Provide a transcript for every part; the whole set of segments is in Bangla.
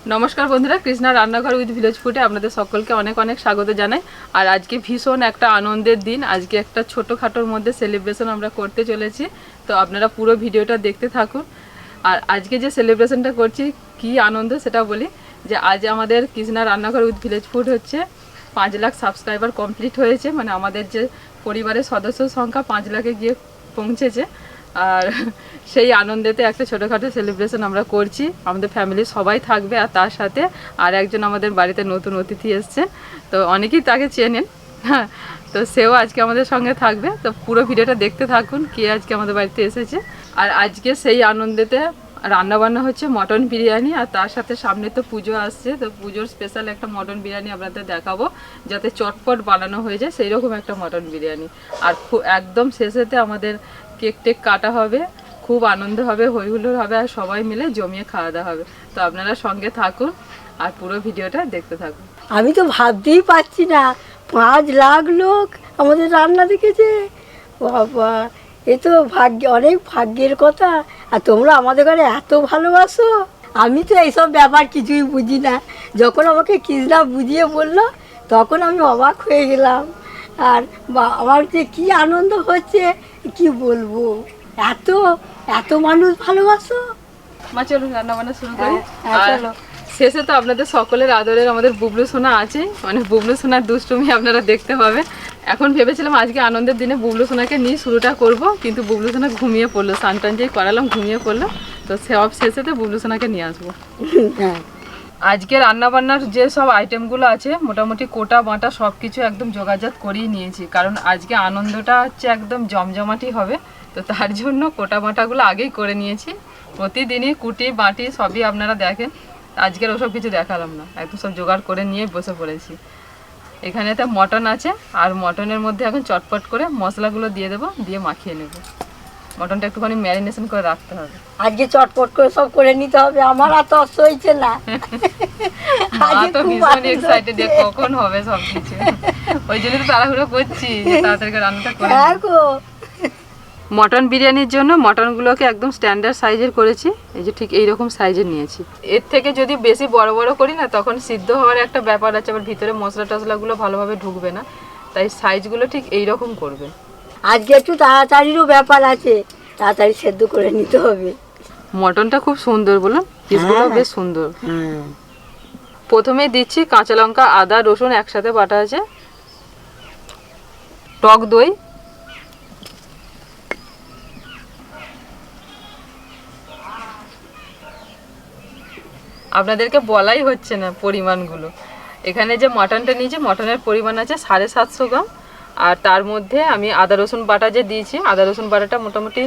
নমস্কার বন্ধুরা, কৃষ্ণা রান্নাঘর উইথ ভিলেজ ফুডে আপনাদের সকলকে অনেক অনেক স্বাগত জানাই। আর আজকে ভীষণ একটা আনন্দের দিন। আজকে একটা ছোটোখাটোর মধ্যে সেলিব্রেশন আমরা করতে চলেছি, তো আপনারা পুরো ভিডিওটা দেখতে থাকুন। আর আজকে যে সেলিব্রেশনটা করছি কি আনন্দ সেটা বলি, যে আজ আমাদের কৃষ্ণা রান্নাঘর উইথ ভিলেজ ফুড হচ্ছে 5 লাখ সাবস্ক্রাইবার কমপ্লিট হয়েছে। মানে আমাদের যে পরিবারের সদস্য সংখ্যা 5 লাখে গিয়ে পৌঁছেছে। আর সেই আনন্দেতে একটা ছোটোখাটো সেলিব্রেশন আমরা করছি। আমাদের ফ্যামিলির সবাই থাকবে, আর তার সাথে আর একজন আমাদের বাড়িতে নতুন অতিথি এসছে, তো অনেকেই তাকে চেনেন। হ্যাঁ, তো সেও আজকে আমাদের সঙ্গে থাকবে। তো পুরো ভিডিওটা দেখতে থাকুন কে আজকে আমাদের বাড়িতে এসেছে। আর আজকে সেই আনন্দেতে রান্নাবান্না হচ্ছে মটন বিরিয়ানি, আর তার সাথে সামনে তো পুজো আসছে, তো পুজোর স্পেশাল একটা মটন বিরিয়ানি আপনাদের দেখাবো, যাতে চটপট বানানো হয়ে যায় সেই রকম একটা মটন বিরিয়ানি। আর একদম শেষেতে আমাদের কেক টেক কাটা হবে, খুব আনন্দ হবে, হইহুল্লোড় হবে, আর সবাই মিলে জমিয়ে খাওয়া দাওয়া হবে। তো আপনারা সঙ্গে থাকুন আর পুরো ভিডিওটা দেখতে থাকুন। আমি তো ভাবতেই পারছি না 5 লাখ লোক আমাদের রান্না দেখেছে। বাবা, এ তো অনেক ভাগ্যের কথা। আর তোমরা আমাদের ঘরে এত ভালোবাসো। আমি তো এইসব ব্যাপার কিছুই বুঝি না। যখন আমাকে কৃষ্ণা বুঝিয়ে বললো তখন আমি অবাক হয়ে গেলাম। আর আমার যে কী আনন্দ হচ্ছে কি বলবো, এত এত মানুষ ভালোবাসো। মা চলুন রান্না বান্না শুরু করি। হ্যাঁ, আর চলো। শেষে তো আপনাদের সকলের আদরের আমাদের বুবলু সোনা আছে, মানে বুবলু সোনার দুষ্টুমি আপনারা দেখতে পাবেন। এখন ভেবেছিলাম আজকে আনন্দের দিনে বুবলু সোনাকে নিয়ে শুরুটা করব, কিন্তু বুবলু সোনা ঘুমিয়ে পড়লো, স্নান টান যেই করালাম ঘুমিয়ে পড়লো। তো সব শেষেতে বুবলু সোনাকে নিয়ে আসবো। হ্যাঁ, আজকে রান্নাবান্নার যে সব আইটেমগুলো আছে মোটামুটি কোটা বাটা সব কিছু একদম যোগাযোগ করিয়ে নিয়েছি, কারণ আজকে আনন্দটা হচ্ছে একদম জমজমাটি হবে। তো তার জন্য কোটা বাটাগুলো আগেই করে নিয়েছি। প্রতিদিনই কুটি বাটি সবই আপনারা দেখেন, আজকের ওসব কিছু দেখালাম না, একদম সব জোগাড় করে নিয়ে বসে পড়েছি। এখানে তো মটন আছে, আর মটনের মধ্যে এখন চটপট করে মশলাগুলো দিয়ে দেবো, দিয়ে মাখিয়ে নেব। মটনটা একটুখানি ম্যারিনেশন করে রাখতে হবে। আজকে চটপট করে সব করে নিতে হবে, আমার আর তো হয়েছে না। তো ভীষণ এক্সাইটেড যে কখন হবে সবকিছু, ওই জন্য তো তাড়াহুড়ো করছি যে তাড়াতাড়ি রান্নাটা করে। মটন বিরিয়ানির জন্য মটনগুলোকে একদম স্ট্যান্ডার্ড সাইজের করেছি, এই যে ঠিক এইরকম সাইজের নিয়েছি। এর থেকে যদি বেশি বড় বড় করি না, তখন সিদ্ধ হওয়ার একটা ব্যাপার আছে, আবার ভিতরে মশলা টশলাগুলো ভালোভাবে ঢুকবে না, তাই সাইজগুলো ঠিক এইরকম করবেন। আজকে একটু তাড়াতাড়িরও ব্যাপার আছে, তাড়াতাড়ি সেদ্ধ করে নিতে হবে। মটনটা খুব সুন্দর, বলুন পিসগুলো বেশ সুন্দর। প্রথমে দিচ্ছি কাঁচা লঙ্কা, আদা, রসুন একসাথে বাটা আছে, টক দই, আপনাদেরকে বলাই হচ্ছে না পরিমাণগুলো। এখানে যে মটনটা নিয়েছি, মটনের পরিমাণ আছে 750 গ্রাম। আর তার মধ্যে আমি আদা রসুন বাটা যে দিয়েছি, আদা রসুন বাটাটা মোটামুটি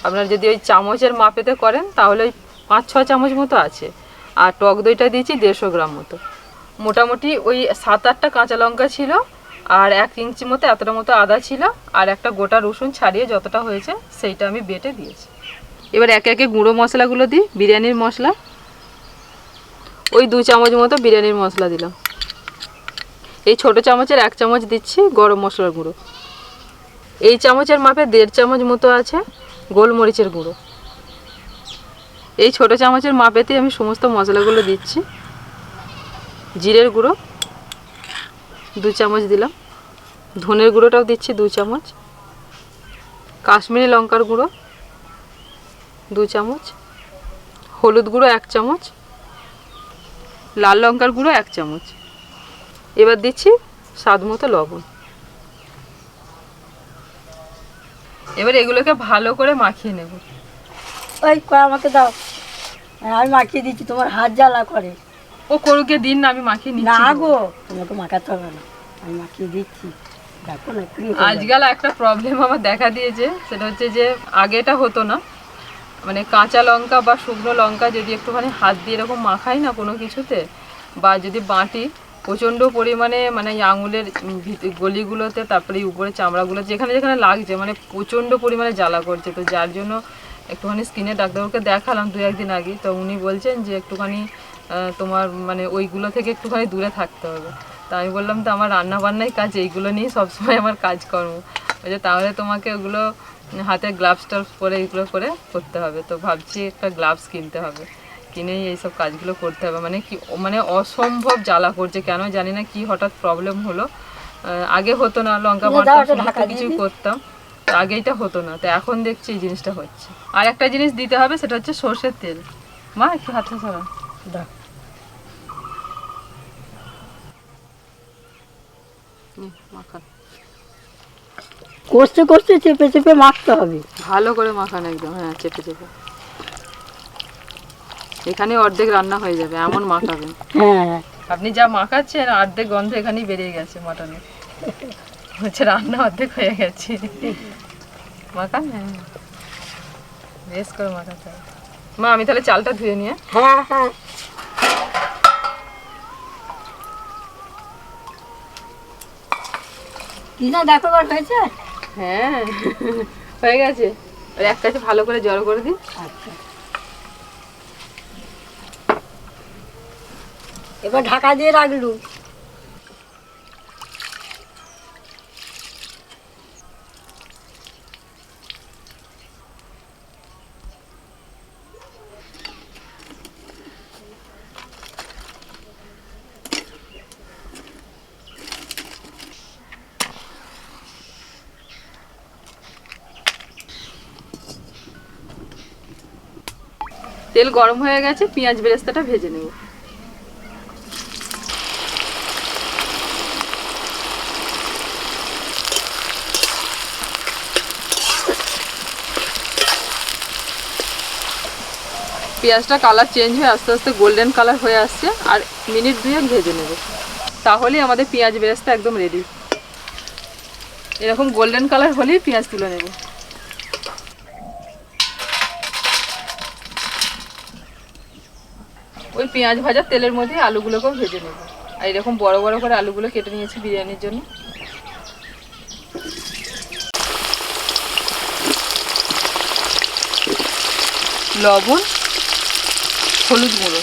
আপনার যদি ওই চামচের মাপেতে করেন তাহলে ওই 5-6 চামচ মতো আছে। আর টক দইটা দিয়েছি 150 গ্রাম মতো। মোটামুটি ওই 7-8টা কাঁচা লঙ্কা ছিল, আর 1 ইঞ্চি মতো এতটা মতো আদা ছিল, আর একটা গোটা রসুন ছাড়িয়ে যতটা হয়েছে সেইটা আমি বেটে দিয়েছি। এবার একে একে গুঁড়ো মশলাগুলো দিই। বিরিয়ানির মশলা ওই 2 চামচ মতো বিরিয়ানির মশলা দিলাম। এই ছোট চামচের 1 চামচ দিচ্ছি গরম মশলার গুঁড়ো। এই চামচের মাপে 1.5 চামচ মতো আছে গোলমরিচের গুঁড়ো। এই ছোট চামচের মাপেতে আমি সমস্ত মশলাগুলো দিচ্ছি। জিরের গুঁড়ো 2 চামচ দিলাম, ধনের গুঁড়োটাও দিচ্ছি 2 চামচ, কাশ্মীরি লঙ্কার গুঁড়ো 2 চামচ, হলুদ গুঁড়ো 1 চামচ, লাল লঙ্কার গুঁড়ো 1 চামচ। এবার দিচ্ছি স্বাদ মতো লবণ। এবার এগুলোকে ভালো করে মাখিয়ে নেব। ওই আমাকে দাও, আমি মাখিয়ে দিচ্ছি, তোমার হাত জ্বালা করে। ও করুকে দিন না, আমি মাখিয়ে নিচ্ছি। না গো, তোমাকে মাখাতে হবে না, আমি মাখিয়ে দিচ্ছি। দেখো না, আজকাল একটা প্রবলেম আমার দেখা দিয়েছে, সেটা হচ্ছে যে আগেটা হতো না, মানে কাঁচা লঙ্কা বা শুকনো লঙ্কা যদি একটুখানি হাত দিয়ে এরকম মাখাই না কোনো কিছুতে, বা যদি বাটি, প্রচণ্ড পরিমাণে মানে আঙুলের গলিগুলোতে, তারপরে উপরে চামড়াগুলো যেখানে যেখানে লাগছে, মানে প্রচণ্ড পরিমাণে জ্বালা করছে। তো যার জন্য একটুখানি স্কিনের ডাক্তারকে দেখালাম 2-1 দিন আগে। তো উনি বলছেন যে একটুখানি তোমার মানে ওইগুলো থেকে একটুখানি দূরে থাকতে হবে। তা আমি বললাম তো আমার রান্নাবান্নাই কাজ, এইগুলো নিয়েই সবসময় আমার কাজকর্ম, বলছে তাহলে তোমাকে ওগুলো হাতে গ্লাভস টাভস পরে এগুলো করে করতে হবে। তো ভাবছি একটা গ্লাভস কিনতে হবে, কিনেই এইসব কাজগুলো করতে হবে, মানে কি মানে অসম্ভব জ্বালা করছে, কেন জানি না কি হঠাৎ প্রবলেম হলো। আগে হতো না, লঙ্কা মারতাম সমস্ত কিছু করতাম, তো আগে এটা হতো না, তো এখন দেখছি এই জিনিসটা হচ্ছে। আর একটা জিনিস দিতে হবে, সেটা হচ্ছে সর্ষের তেল। মা একটু হাতটা সরা দাও। মাখান, কষতে কষতে চেপে চেপে মাখতে হবে, ভালো করে মাখান একদম, হ্যাঁ চেপে চেপে। এখানে অর্ধেক রান্না হয়ে যাবে, এমন মাখাবেন। হ্যাঁ আপনি যা মাখাচ্ছেন অর্ধেক গন্ধ এখানেই বেরিয়ে গেছে মাটনে, হচ্ছে রান্না অর্ধেক হয়ে গেছে। মাখান, হ্যাঁ বেশ করে মাখাতে হবে। মা আমি তাহলে চালটা ধুয়ে নিয়ে। হ্যাঁ হ্যাঁ কি না দেখো বার হয়েছে। হ্যাঁ হয়ে গেছে, আর এক কাছে ভালো করে জড়ো করে দিই। আচ্ছা এবার ঢাকা দিয়ে রাখলু। তেল গরম হয়ে গেছে, পেঁয়াজ বেরেস্তাটা ভেজে নেব। পেঁয়াজটা কালার চেঞ্জ হয়ে আস্তে আস্তে গোল্ডেন কালার হয়ে আসছে, আর মিনিট 2 ভেজে নেব, তাহলেই আমাদের পেঁয়াজ বেরেস্তা একদম রেডি। এরকম গোল্ডেন কালার হলেই পেঁয়াজ তুলে নেব। ওই পেঁয়াজ ভাজার তেলের মধ্যে আলুগুলোকেও ভেজে নেব। আর এরকম বড় বড় করে আলুগুলো কেটে নিয়েছি বিরিয়ানির জন্য। লবণ, হলুদ গুঁড়ো,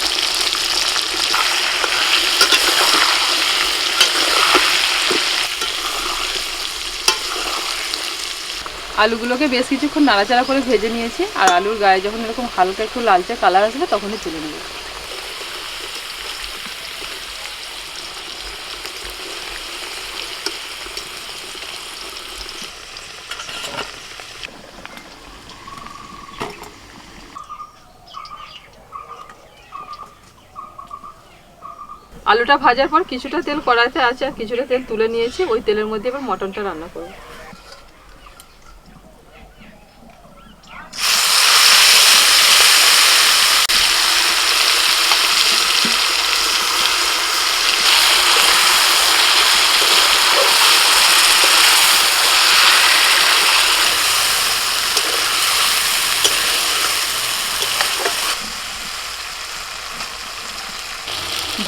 আলুগুলোকে বেশ কিছুক্ষণ নাড়াচাড়া করে ভেজে নিয়েছি, আর আলুর গায়ে যখন এরকম হালকা একটু লালচে কালার আসবে তখনই তুলে নেব। আলুটা ভাজার পর কিছুটা তেল কড়াইতে আছে, আর কিছুটা তেল তুলে নিয়েছি, ওই তেলের মধ্যে এবার মটনটা রান্না করব।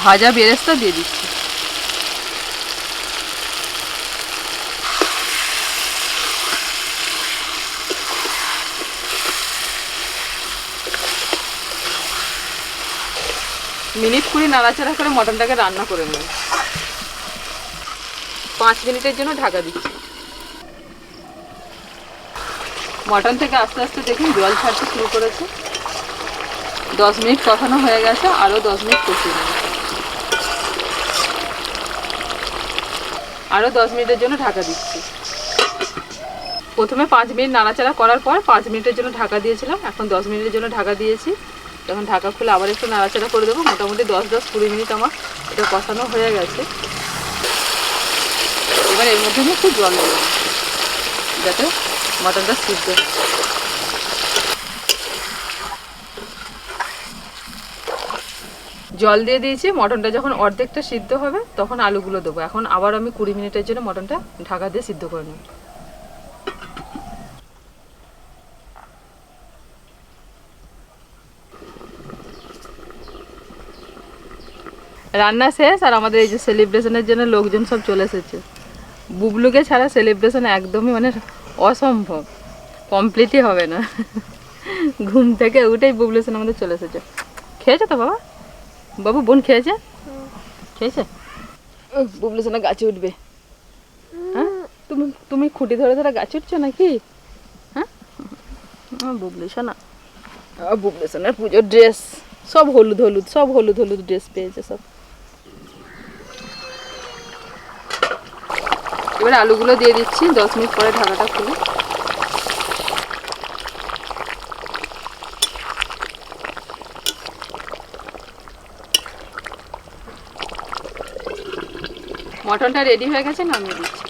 ভাজা বেরেস্তা দিয়ে দিচ্ছি। মিনিট 20 নাড়াচাড়া করে মটনটাকে রান্না করে নেব। 5 মিনিটের জন্য ঢাকা দিচ্ছি। মটন থেকে আস্তে আস্তে দেখুন জল ছাড়তে শুরু করেছে। 10 মিনিট কষানো হয়ে গেছে, আরও 10 মিনিট কষিয়ে নেব। আরও 10 মিনিটের জন্য ঢাকা দিচ্ছি। প্রথমে 5 মিনিট নাড়াচাড়া করার পর 5 মিনিটের জন্য ঢাকা দিয়েছিলাম, এখন 10 মিনিটের জন্য ঢাকা দিয়েছি। যখন ঢাকা খুলে আবার একটু নাড়াচাড়া করে দেবো। মোটামুটি 10-20 মিনিট আমার এটা কষানো হয়ে গেছে। এবার এর মধ্যে আমি একটু জল দেবো যাতে মটনটা সিদ্ধ হয়। জল দিয়ে দিয়েছি। মটনটা যখন অর্ধেকটা সিদ্ধ হবে তখন আলুগুলো দেবো। এখন আবার আমি 20 মিনিটের জন্য মটনটা ঢাকা দিয়ে সিদ্ধ করে নেব। রান্না শেষ, আর আমাদের এই যে সেলিব্রেশনের জন্য লোকজন সব চলে এসেছে। বুবলুকে ছাড়া সেলিব্রেশন একদমই মানে অসম্ভব, কমপ্লিটই হবে না। ঘুম থেকে উঠেই বুবলুশন আমাদের চলে এসেছে। খেয়েছে তো বাবা? বাবু বোন খেয়েছে? খেয়েছে? বুবলুশনা গাছে উঠবে। হ্যাঁ তুমি তুমি খুঁটি ধরে ধরে গাছে উঠছো নাকি? হ্যাঁ বুবলুশনা, বুবলুশনের পুজোর ড্রেস সব হলুদ হলুদ, সব হলুদ হলুদ ড্রেস পেয়েছে সব। এবার আলুগুলো দিয়ে দিচ্ছি, 10 মিনিট পরে ঢাকাটা খুলে। মটনটা রেডি হয়ে গেছে, নামিয়ে দিচ্ছি।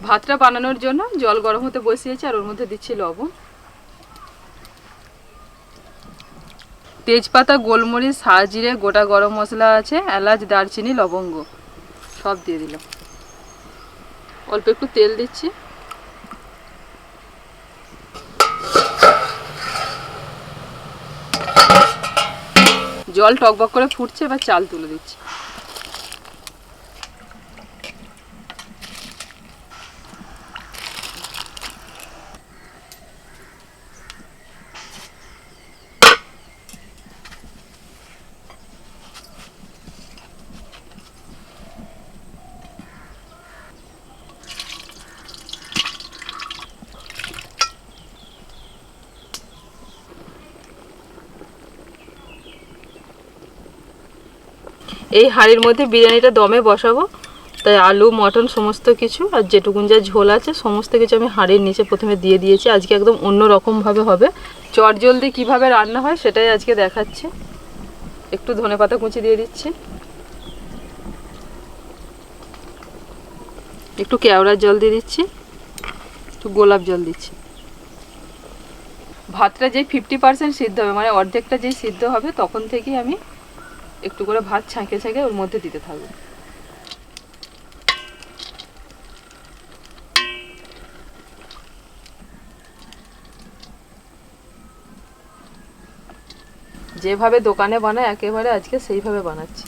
ভাতটা বানানোর জন্য জল গরম হতে বসিয়েছি, আর ওর মধ্যে দিচ্ছি লবণ, তেজপাতা, গোলমরিচ, সাজিরে, গোটা গরম মশলা আছে, এলাচ, দারচিনি, লবঙ্গ সব দিয়ে দিলাম। অল্প একটু তেল দিচ্ছি। জল টকবক করে ফুটছে, এবার চাল তুলে দিচ্ছি। এই হাঁড়ির মধ্যে বিরিয়ানিটা দমে বসাবো, তাই আলু, মটন সমস্ত কিছু আর যেটুকুন যা ঝোল আছে সমস্ত কিছু আমি হাঁড়ির নিচে প্রথমে দিয়ে দিয়েছি। আজকে একদম অন্য রকমভাবে হবে। চটজলদি কিভাবে রান্না হয় সেটাই আজকে দেখাচ্ছি। একটু ধনেপাতা কুচি দিয়ে দিচ্ছি, একটু কেওড়ার জল দিয়ে দিচ্ছি, একটু গোলাপ জল দিচ্ছি। ভাতটা যেই 50% সিদ্ধ হবে, মানে অর্ধেকটা যেই সিদ্ধ হবে, তখন থেকেই আমি একটু করে ভাত ছাঁকে ছাঁকে ওর মধ্যে দিতে থাকবো। যেভাবে দোকানে বানায় একেবারে আজকে সেইভাবে বানাচ্ছি।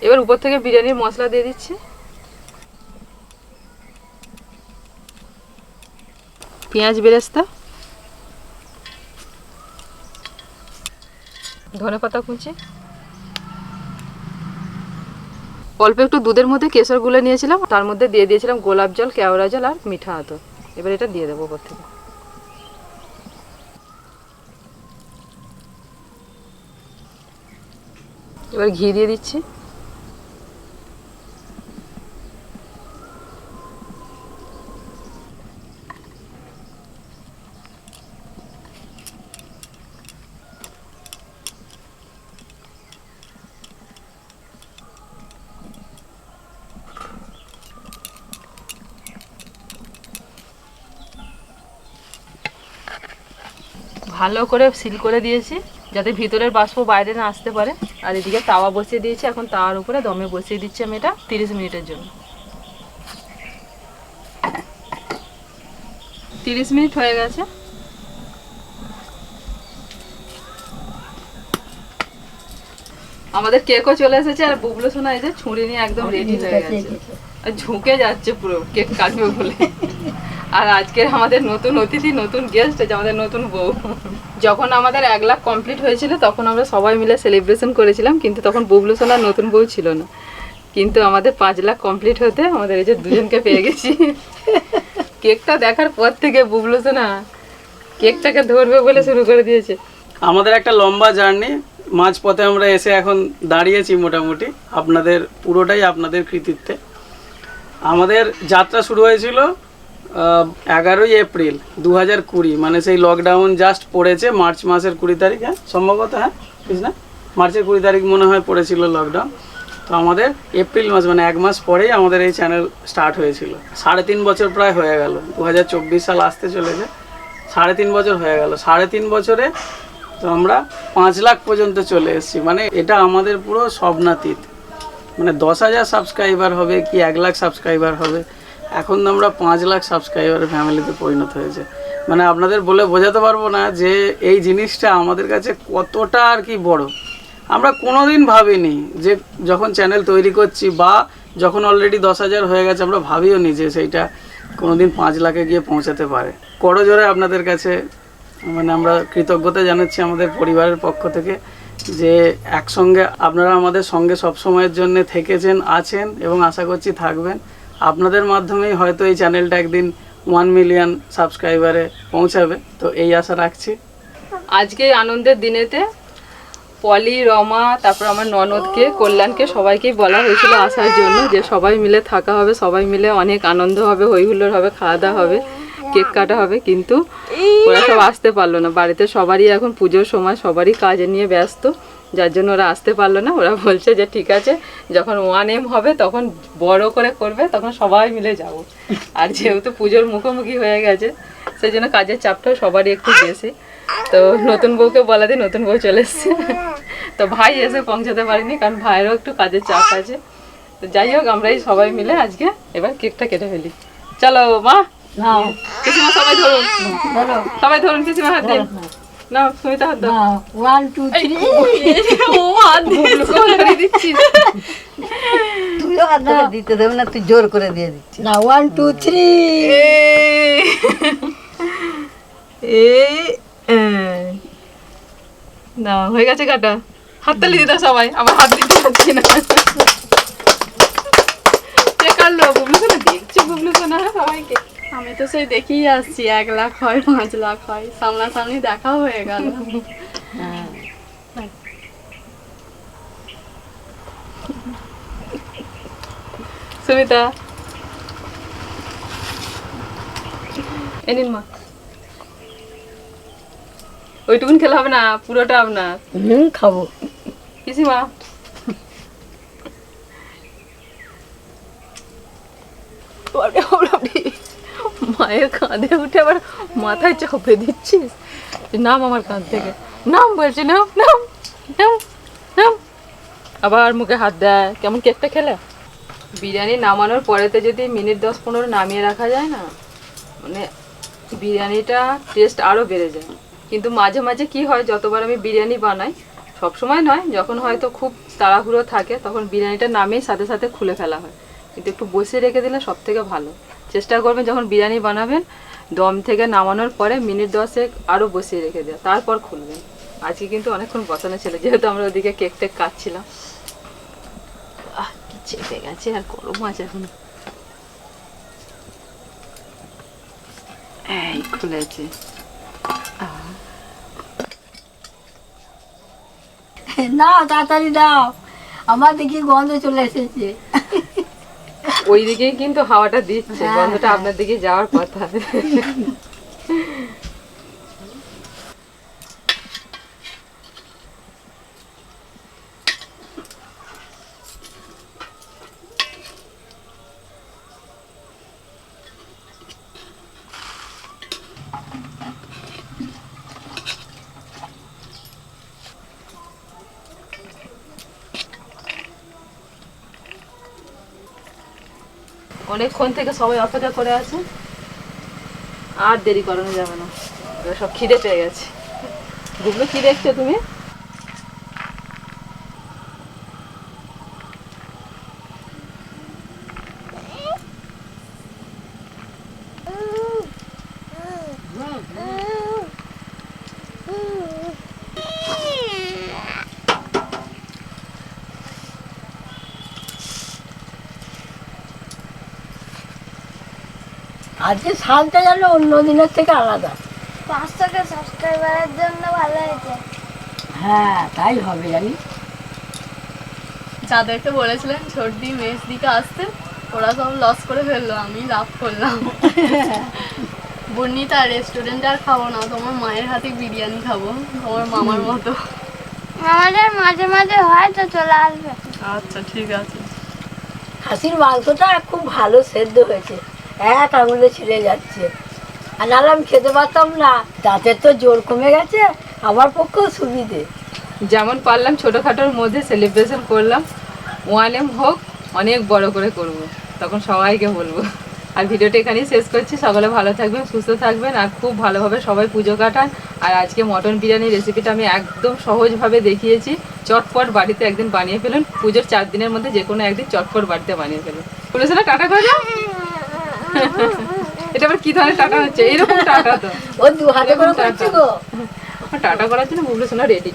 এবার উপর থেকে বিরিয়ানির মশলা দিয়ে দিচ্ছি, পেঁয়াজ বেরেস্তা, ধনেপাতা কুচি, অল্প একটু দুধের মধ্যে কেশর গুলে নিয়েছিলাম, তার মধ্যে দিয়ে দিয়েছিলাম গোলাপ জল, কেওড়া জল আর মিঠা আতর। এবার এটা দিয়ে দেবো উপর থেকে। এবার ঘি দিয়ে দিচ্ছি, ভালো করে সিল করে দিয়েছি যাতে ভিতরের বাষ্প বাইরে না আসতে পারে। আর এদিকে তাওয়া বসিয়ে দিয়েছি, এখন তাওয়ার উপরে দমে বসিয়ে দিচ্ছি আমি এটা 30 মিনিটের জন্য। 30 মিনিট হয়ে গেছে। আমাদের কেকও চলে এসেছে, আর বুবলু সোনা এই যে ছুরি নিয়ে একদম রেডি হয়ে গেছে, আর ঝুঁকে যাচ্ছে পুরো কেক কাটবে বলে। আর আজকের আমাদের নতুন অতিথি, নতুন গেস্ট, আমাদের নতুন বউ। যখন আমাদের 1 লাখ কমপ্লিট হয়েছিল তখন আমরা সবাই মিলে সেলিব্রেশন করেছিলাম, কিন্তু তখন বুবলু সোনার নতুন বউ ছিল না। কিন্তু আমাদের 5 লাখ কমপ্লিট হতে আমাদের এই যে দুজনকে পেয়ে গেছি। কেকটা দেখার পর থেকে বুবলু সোনা কেকটাকে ধরবে বলে শুরু করে দিয়েছে। আমাদের একটা লম্বা জার্নি, মাঝপথে আমরা এসে এখন দাঁড়িয়েছি মোটামুটি। আপনাদের পুরোটাই আপনাদের কৃতিত্বে। আমাদের যাত্রা শুরু হয়েছিল 11ই এপ্রিল 2020, মানে সেই লকডাউন জাস্ট পড়েছে মার্চ মাসের 20 তারিখ, হ্যাঁ সম্ভবত, হ্যাঁ ঠিক না, মার্চের 20 তারিখ মনে হয় পড়েছিল লকডাউন। তো আমাদের এপ্রিল মাস মানে 1 মাস পরেই আমাদের এই চ্যানেল স্টার্ট হয়েছিল। 3.5 বছর প্রায় হয়ে গেল, 2024 সাল আসতে চলেছে, 3.5 বছর হয়ে গেল। 3.5 বছরে তো আমরা 5 লাখ পর্যন্ত চলে এসেছি। মানে এটা আমাদের পুরো স্বপ্নাতীত। মানে 10,000 সাবস্ক্রাইবার হবে কি 1 লাখ সাবস্ক্রাইবার হবে, এখন আমরা 5 লাখ সাবস্ক্রাইবারের ফ্যামিলিতে পরিণত হয়েছে। মানে আপনাদের বলে বোঝাতে পারবো না যে এই জিনিসটা আমাদের কাছে কতটা আর কি বড়। আমরা কোনোদিন ভাবিনি যে যখন চ্যানেল তৈরি করছি বা যখন অলরেডি 10,000 হয়ে গেছে, আমরা ভাবিও নি যে সেইটা কোনোদিন 5 লাখে গিয়ে পৌঁছাতে পারে। করজোরে আপনাদের কাছে মানে আমরা কৃতজ্ঞতা জানাচ্ছি আমাদের পরিবারের পক্ষ থেকে যে একসঙ্গে আপনারা আমাদের সঙ্গে সব সময়ের জন্য থেকেছেন, আছেন এবং আশা করছি থাকবেন। আপনাদের মাধ্যমেই হয়তো এই চ্যানেলটা একদিন 1 মিলিয়ন সাবস্ক্রাইবারে পৌঁছাবে, তো এই আশা রাখছি। আজকে এই আনন্দের দিনেতে পলি, রমা, তারপর আমার ননদকে, কল্যাণকে সবাইকেই বলা হয়েছিল আসার জন্য, যে সবাই মিলে থাকা হবে, সবাই মিলে অনেক আনন্দ হবে, হই হুল্লোড় হবে, খাওয়া দাওয়া হবে, কেক কাটা হবে। কিন্তু ওরা সব আসতে পারলো না। বাড়িতে সবারই এখন পুজোর সময়, সবারই কাজে নিয়ে ব্যস্ত, যার জন্য ওরা আসতে পারলো না। ওরা বলছে যে ঠিক আছে, যখন 1M হবে তখন বড় করে করবে, তখন সবাই মিলে যাব। আর যেহেতু পুজোর মুখোমুখি হয়ে গেছে, সেই জন্য কাজের চাপটাও সবারই একটু বেশি। তো নতুন বউকে বলা দিয়ে নতুন বউ চলে এসছে। তো ভাই এসে পৌঁছাতে পারিনি, কারণ ভাইয়েরও একটু কাজের চাপ আছে। তো যাই হোক, আমরাই সবাই মিলে আজকে এবার কেকটা কেটে ফেলি। চলো মা, পিসিমা সবাই ধরুন, সবাই ধরুন, পিসিমা হাত দিন। না সুমিতা হাত দাও। 1 2 3 ও হাত দিয়ে দিচ্ছিস। তুইও হাত ধরে দিতে দেবে না, তুই জোর করে দিয়ে দিচ্ছিস। না 1 2 3 না হয়ে গেছে কাটা। হাততালি দিতে সবাই, আমার হাত দিতে পারছি না। কে কাটলো? বুবলু সোনা দেখছে, বুবলু সোনা সবাইকে। আমি তো সেই দেখেই আসছি, 1 লাখ হয় 5 লাখ হয়, সামনাসামনি দেখা হয়ে গেল। সুমিতা এ নিন মা। ওইটুকুন খেলে হবে না, পুরোটা আপনার। খাবো। পিসিমা মায়ের কাঁধে উঠে আবার মাথায় চাপে দিচ্ছিস। নাম আমার কাঁধ থেকে, নাম বলছি, নাম নাম নাম নাম। আবার মুখে হাত দেয়। কেমন কেকটা খেলে? বিরিয়ানি নামানোর পরেতে যদি মিনিট 10-15 নামিয়ে রাখা যায় না, মানে বিরিয়ানিটা টেস্ট আরও বেড়ে যায়। কিন্তু মাঝে মাঝে কি হয়, যতবার আমি বিরিয়ানি বানাই, সব সময় নয়, যখন হয়তো খুব তাড়াহুড়ো থাকে তখন বিরিয়ানিটা নামিয়ে সাথে সাথে খুলে ফেলা হয়। কিন্তু একটু বসিয়ে রেখে দিলে সব থেকে ভালো। চেষ্টা করবেন যখন বিরিয়ানি বানাবেন, দম থেকে নামানোর পরে মিনিট 10 আরও বসিয়ে রেখে দেওয়া, তারপর খুলবেন। আজকে কিন্তু অনেকক্ষণ বসানো ছিল, যেহেতু আমরা ওদিকে কেক টেক কাটছিলাম। কি চেপে গেছে, আর গরম আছে এখন। এই খুলেছে। না তাড়াতাড়ি দাও, আমার দেখি গন্ধ চলে এসেছে। ওই দিকেই কিন্তু হাওয়াটা দিচ্ছে, গন্ধটা আপনার দিকে যাওয়ার কথা। অনেকক্ষণ থেকে সবাই অপেক্ষা করে আছে, আর দেরি করানো যাবে না, এবার সব খিদে পেয়ে গেছে। গুগলো কি দেখছো তুমি? আজকে স্বাদটা যেন অন্য দিনের থেকে আলাদা। 500কে সাবস্ক্রাইবারের জন্য ভালো হয়েছে। হ্যাঁ তাই হবে জানি। যাদেরকে বলেছিলেন ছোটদি মেস দিকে আসতে, ওরা সব লস করে ফেললো, আমি লাভ করলাম। বর্ণিতা রেস্টুরেন্টে আর খাবো না, তোমার মায়ের হাতে বিরিয়ানি খাবো, তোমার মামার মতো। আমাদের মাঝে মাঝে হয় তো চলে আসবে। আচ্ছা ঠিক আছে। খাসির মাংসটা খুব ভালো সেদ্ধ হয়েছে, এক আঙুলে ছিঁড়ে যাচ্ছে। আর নাহলে আমি খেতে পারতাম না, দাঁতের তো জোর কমে গেছে, আমার পক্ষেও সুবিধে। যেমন পারলাম ছোটোখাটোর মধ্যে সেলিব্রেশন করলাম। 1M হোক, অনেক বড় করে করব, তখন সবাইকে বলবো। আর ভিডিওটা এখানেই শেষ করছি। সকলে ভালো থাকবেন, সুস্থ থাকবেন, আর খুব ভালোভাবে সবাই পুজো কাটান। আর আজকে মটন বিরিয়ানির রেসিপিটা আমি একদম সহজভাবে দেখিয়েছি। চটপট বাড়িতে একদিন বানিয়ে ফেলুন। পুজোর 4 দিনের মধ্যে যে কোনো একদিন চটপট বাড়িতে বানিয়ে ফেলুন। বলেছে না, টাটা করে দাও। এটা আবার কি ধরনের টাটা হচ্ছে? এইরকম টাটা তো। ও 2 হাতে করে করছি গো। টাটা করার জন্য বুবলু সোনা রেডি।